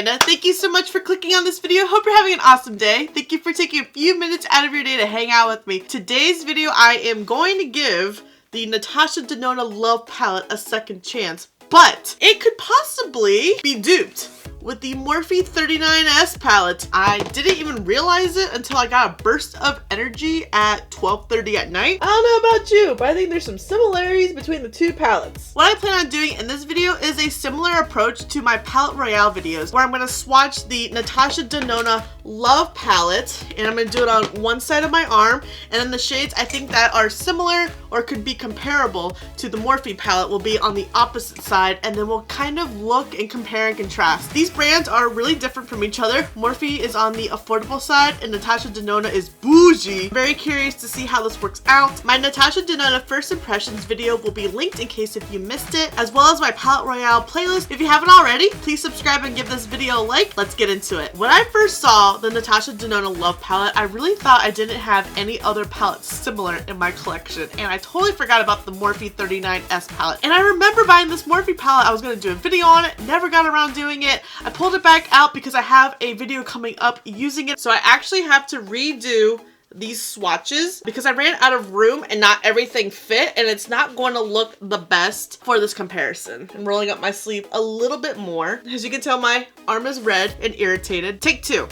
Amanda. Thank you so much for clicking on this video. Hope you're having an awesome day. Thank you for taking a few minutes out of your day to hang out with me. Today's video, I am going to give the NATASHA DENONA Love Palette a second chance, but it could possibly be duped with the Morphe 39S palette. I didn't even realize it until I got a burst of energy at 12:30 at night. I don't know about you, but I think there's some similarities between the two palettes. What I plan on doing in this video is a similar approach to my Palette Royale videos, where I'm going to swatch the NATASHA DENONA Love palette, and I'm going to do it on one side of my arm, and then the shades I think that are similar or could be comparable to the Morphe palette will be on the opposite side, and then we'll kind of look and compare and contrast. These brands are really different from each other. Morphe is on the affordable side and NATASHA DENONA is bougie. I'm very curious to see how this works out. My NATASHA DENONA first impressions video will be linked in case if you missed it, as well as my Palette Royale playlist. If you haven't already, please subscribe and give this video a like. Let's get into it. When I first saw the NATASHA DENONA Love palette, I really thought I didn't have any other palettes similar in my collection, and I totally forgot about the Morphe 39S palette. And I remember buying this Morphe palette. I was going to do a video on it, never got around doing it. I pulled it back out because I have a video coming up using it, so I actually have to redo these swatches because I ran out of room and not everything fit, and it's not going to look the best for this comparison. I'm rolling up my sleeve a little bit more. As you can tell, my arm is red and irritated. Take two.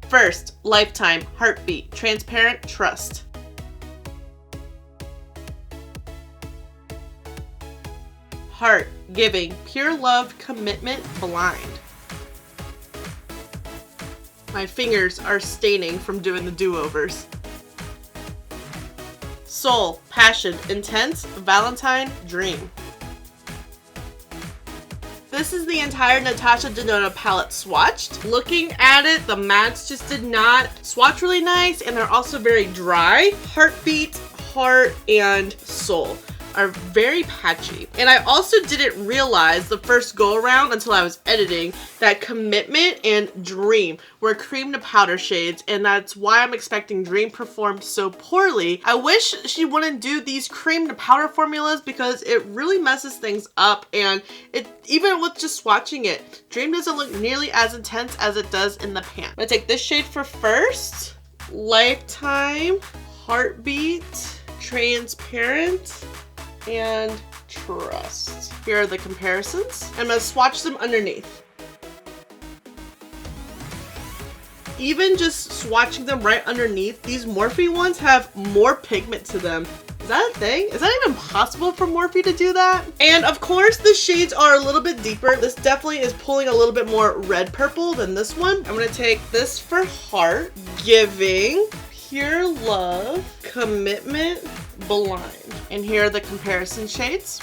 First, Lifetime, Heartbeat, Transparent, Trust. Heart, Giving, Pure Love, Commitment, Blind. My fingers are staining from doing the do-overs. Soul, Passion, Intense, Valentine, Dream. This is the entire NATASHA DENONA palette swatched. Looking at it, the mattes just did not swatch really nice, and they're also very dry. Heartbeat, Heart, and Soul are very patchy. And I also didn't realize the first go around until I was editing that Commitment and Dream were cream to powder shades, and that's why I'm expecting Dream performed so poorly. I wish she wouldn't do these cream to powder formulas because it really messes things up, and even with just swatching it, Dream doesn't look nearly as intense as it does in the pan. I'm gonna take this shade for first. Lifetime, Heartbeat, Transparent, and Trust. Here are the comparisons. I'm gonna swatch them underneath. Even just swatching them right underneath, these Morphe ones have more pigment to them. Is that a thing? Is that even possible for Morphe to do that? And of course, the shades are a little bit deeper. This definitely is pulling a little bit more red purple than this one. I'm gonna take this for Heart, Giving, Pure Love, Commitment, Blind. And here are the comparison shades.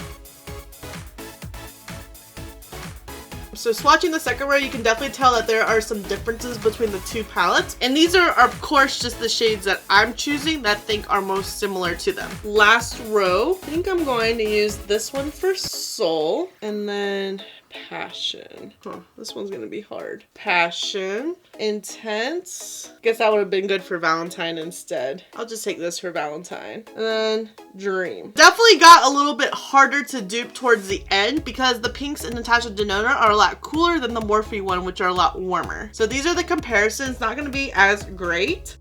So swatching the second row, you can definitely tell that there are some differences between the two palettes. And these are, of course, just the shades that I'm choosing that I think are most similar to them. Last row, I think I'm going to use this one for Soul, and then Passion. This one's gonna be hard. Passion, Intense. Guess that would have been good for Valentine instead. I'll just take this for Valentine. And then Dream. Definitely got a little bit harder to dupe towards the end because the pinks in NATASHA DENONA are a lot cooler than the Morphe one, which are a lot warmer. So these are the comparisons. Not gonna be as great.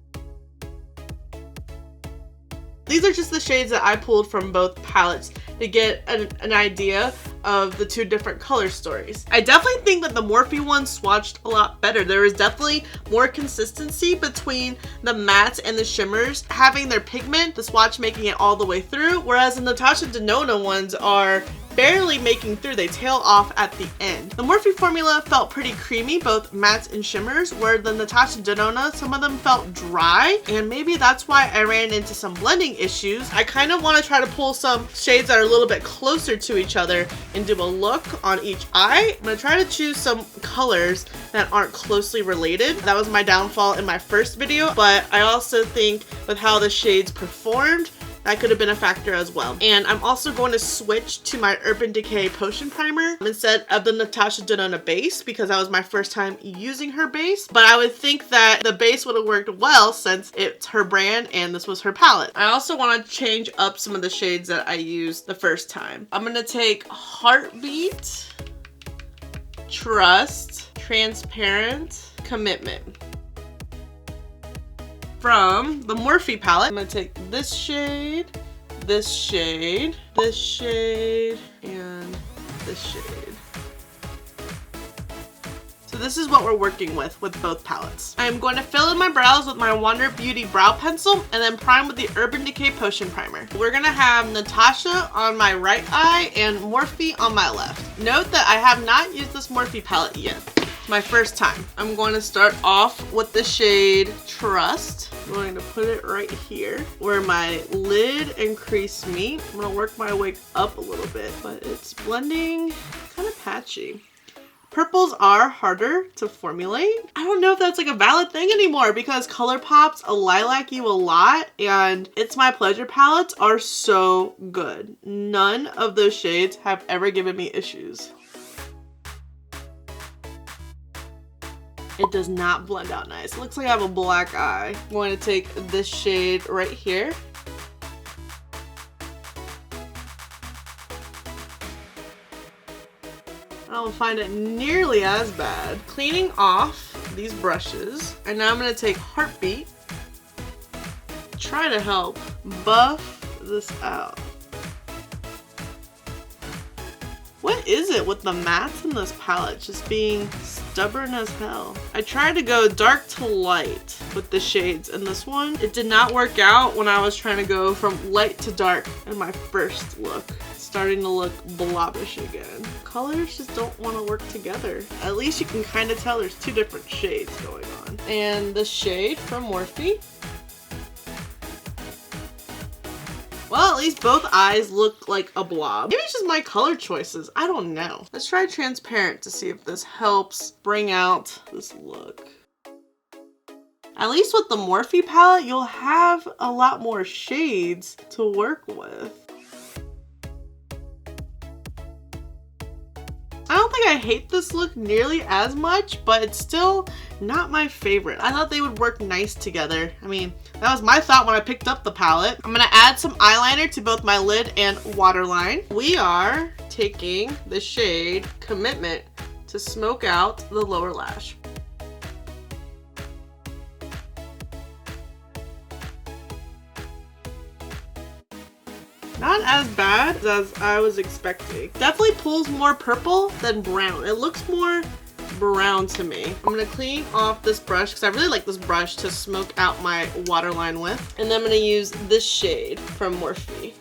These are just the shades that I pulled from both palettes to get an idea of the two different color stories. I definitely think that the Morphe one swatched a lot better. There is definitely more consistency between the mattes and the shimmers having their pigment, the swatch making it all the way through, whereas the NATASHA DENONA ones are barely making through. They tail off at the end. The Morphe formula felt pretty creamy, both mattes and shimmers, where the NATASHA DENONA, some of them felt dry, and maybe that's why I ran into some blending issues. I kind of want to try to pull some shades that are a little bit closer to each other and do a look on each eye. I'm going to try to choose some colors that aren't closely related. That was my downfall in my first video, but I also think with how the shades performed, that could have been a factor as well. And I'm also going to switch to my Urban Decay Potion Primer instead of the NATASHA DENONA base because that was my first time using her base. But I would think that the base would have worked well since it's her brand and this was her palette. I also want to change up some of the shades that I used the first time. I'm going to take Heartbeat Trust, Transparent, Commitment. From the Morphe palette, I'm gonna take this shade, this shade, this shade, and this shade. So this is what we're working with both palettes. I'm going to fill in my brows with my Wander Beauty brow pencil and then prime with the Urban Decay Potion Primer. We're gonna have Natasha on my right eye and Morphe on my left. Note that I have not used this Morphe palette yet. My first time. I'm going to start off with the shade Trust. I'm going to put it right here where my lid and crease meet. I'm gonna work my wig up a little bit, but it's blending kind of patchy. Purples are harder to formulate. I don't know if that's like a valid thing anymore because ColourPop's a lilac you a lot and It's My Pleasure palettes are so good. None of those shades have ever given me issues. It does not blend out nice. It looks like I have a black eye. I'm going to take this shade right here. I don't find it nearly as bad. Cleaning off these brushes. And now I'm going to take Heartbeat. Try to help buff this out. What is it with the mattes in this palette just being stubborn as hell? I tried to go dark to light with the shades in this one. It did not work out when I was trying to go from light to dark in my first look. It's starting to look blobbish again. Colors just don't want to work together. At least you can kind of tell there's two different shades going on. And the shade from Morphe. Well, at least both eyes look like a blob. Maybe it's just my color choices. I don't know. Let's try Transparent to see if this helps bring out this look. At least with the Morphe palette, you'll have a lot more shades to work with. I don't think I hate this look nearly as much, but it's still not my favorite. I thought they would work nice together. I mean, that was my thought when I picked up the palette. I'm gonna add some eyeliner to both my lid and waterline. We are taking the shade Commitment to smoke out the lower lash. Not as bad as I was expecting. Definitely pulls more purple than brown. It looks more brown to me. I'm gonna clean off this brush because I really like this brush to smoke out my waterline with. And then I'm gonna use this shade from Morphe.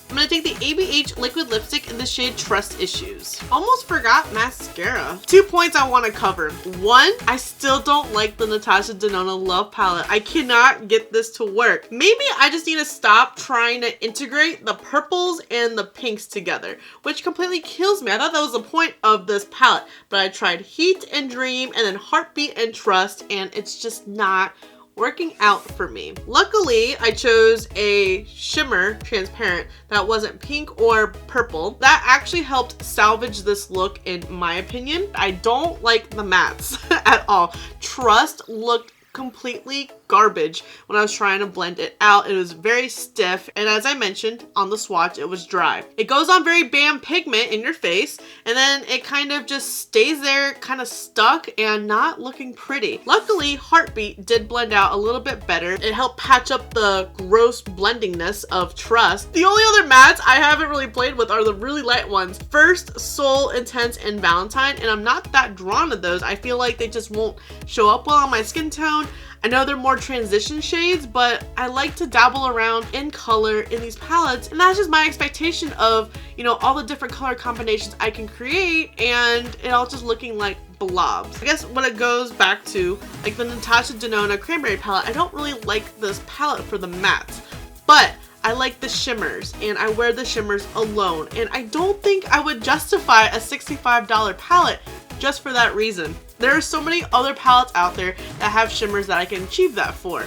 I'm gonna take the ABH liquid lipstick in the shade Trust Issues. Almost forgot mascara. 2 points I want to cover. One, I still don't like the Natasha Denona Love Palette. I cannot get this to work. Maybe I just need to stop trying to integrate the purples and the pinks together, which completely kills me. I thought that was the point of this palette, but I tried Heat and Dream and then Heartbeat and Trust, and it's just not working out for me. Luckily, I chose a shimmer transparent that wasn't pink or purple. That actually helped salvage this look in my opinion. I don't like the mattes at all. Trust looked completely garbage when I was trying to blend it out. It was very stiff, and as I mentioned on the swatch, it was dry. It goes on very bam pigment in your face, and then it kind of just stays there kind of stuck and not looking pretty. Luckily, Heartbeat did blend out a little bit better. It helped patch up the gross blendingness of Trust. The only other mattes I haven't really played with are the really light ones. First, Soul, Intense, and Valentine, and I'm not that drawn to those. I feel like they just won't show up well on my skin tone. I know they're more transition shades, but I like to dabble around in color in these palettes, and that's just my expectation of, you know, all the different color combinations I can create and it all just looking like blobs. I guess when it goes back to like the Natasha Denona Cranberry palette, I don't really like this palette for the mattes, but I like the shimmers and I wear the shimmers alone, and I don't think I would justify a $65 palette just for that reason. There are so many other palettes out there that have shimmers that I can achieve that for.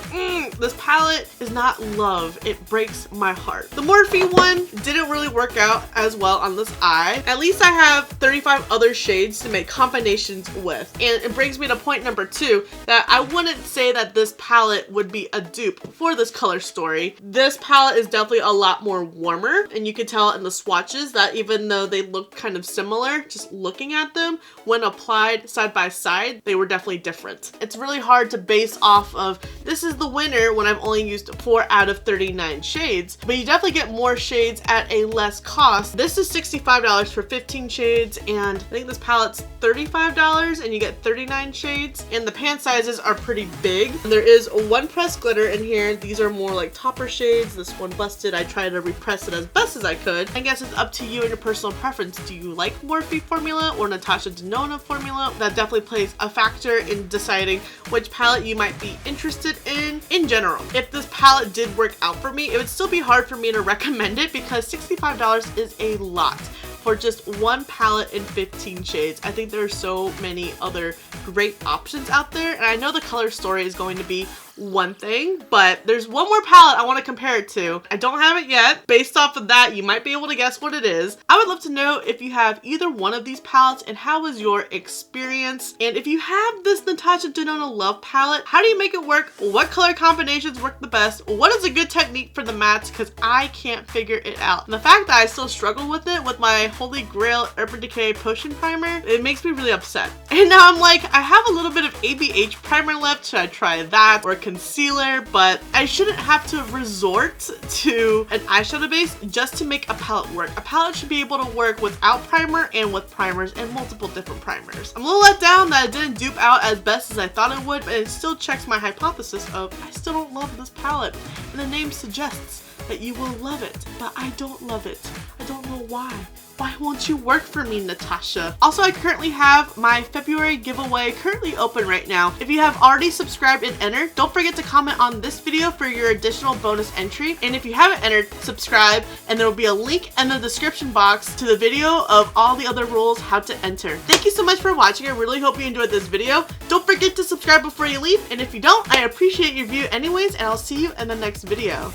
This palette is not love. It breaks my heart. The Morphe one didn't really work out as well on this eye. At least I have 35 other shades to make combinations with. And it brings me to point number 2, that I wouldn't say that this palette would be a dupe for this color story. This palette is definitely a lot more warmer, and you can tell in the swatches that even though they look kind of similar, just looking at them, when applied side by side, they were definitely different. It's really hard to base off of this is the winner when I've only used 4 out of 39 shades, but you definitely get more shades at a less cost. This is $65 for 15 shades, and I think this palette's $35 and you get 39 shades, and the pan sizes are pretty big. And there is one pressed glitter in here. These are more like topper shades. This one busted. I tried to repress it as best as I could. I guess it's up to you and your personal preference. Do you like Morphe formula or NATASHA DENONA formula? That definitely plays a factor in deciding which palette you might be interested in general. If this palette did work out for me, it would still be hard for me to recommend it because $65 is a lot for just one palette in 15 shades. I think there are so many other great options out there, and I know the color story is going to be one thing, but there's one more palette I want to compare it to. I don't have it yet. Based off of that, you might be able to guess what it is. I would love to know if you have either one of these palettes and how was your experience. And if you have this NATASHA DENONA Love palette, how do you make it work? What color combinations work the best? What is a good technique for the mattes? Because I can't figure it out. And the fact that I still struggle with it with my Holy Grail Urban Decay Potion Primer, it makes me really upset. And now I'm like, I have a little bit of ABH primer left. Should I try that or concealer? But I shouldn't have to resort to an eyeshadow base just to make a palette work. A palette should be able to work without primer and with primers and multiple different primers. I'm a little let down that it didn't dupe out as best as I thought it would, but it still checks my hypothesis of I still don't love this palette. And the name suggests that you will love it, but I don't love it. I don't know why. Why won't you work for me, Natasha? Also, I currently have my February giveaway currently open right now. If you have already subscribed and entered, don't forget to comment on this video for your additional bonus entry. And if you haven't entered, subscribe, and there will be a link in the description box to the video of all the other rules how to enter. Thank you so much for watching. I really hope you enjoyed this video. Don't forget to subscribe before you leave, and if you don't, I appreciate your view anyways, and I'll see you in the next video.